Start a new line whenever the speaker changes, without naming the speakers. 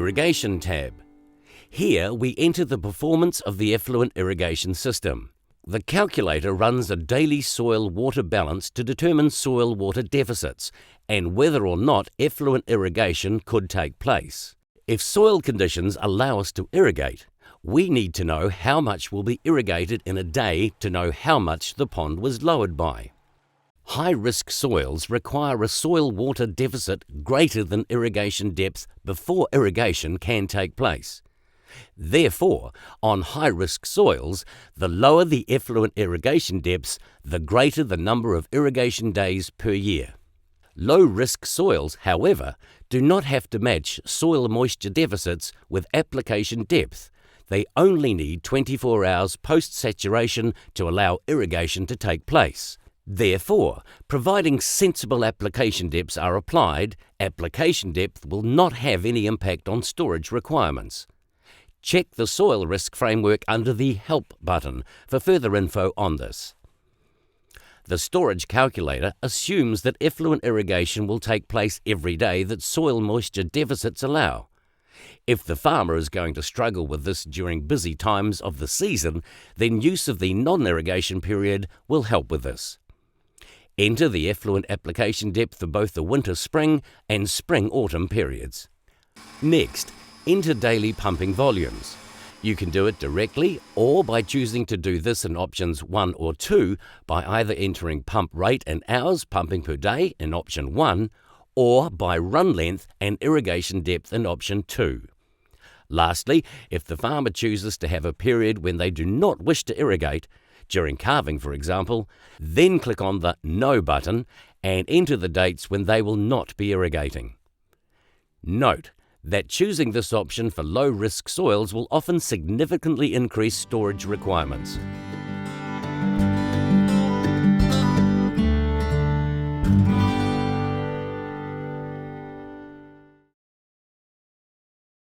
Irrigation tab. Here we enter the performance of the effluent irrigation system. The calculator runs a daily soil water balance to determine soil water deficits and whether or not effluent irrigation could take place. If soil conditions allow us to irrigate, we need to know how much will be irrigated in a day to know how much the pond was lowered by. High-risk soils require a soil water deficit greater than irrigation depth before irrigation can take place. Therefore, on high-risk soils, the lower the effluent irrigation depths, the greater the number of irrigation days per year. Low-risk soils, however, do not have to match soil moisture deficits with application depth. They only need 24 hours post-saturation to allow irrigation to take place. Therefore, providing sensible application depths are applied, application depth will not have any impact on storage requirements. Check the Soil Risk Framework under the Help button for further info on this. The storage calculator assumes that effluent irrigation will take place every day that soil moisture deficits allow. If the farmer is going to struggle with this during busy times of the season, then use of the non-irrigation period will help with this. Enter the effluent application depth for both the winter-spring and spring-autumn periods. Next, enter daily pumping volumes. You can do it directly or by choosing to do this in options 1 or 2 by either entering pump rate and hours pumping per day in option 1 or by run length and irrigation depth in option 2. Lastly, if the farmer chooses to have a period when they do not wish to irrigate, during calving for example, then click on the No button and enter the dates when they will not be irrigating. Note that choosing this option for low-risk soils will often significantly increase storage requirements.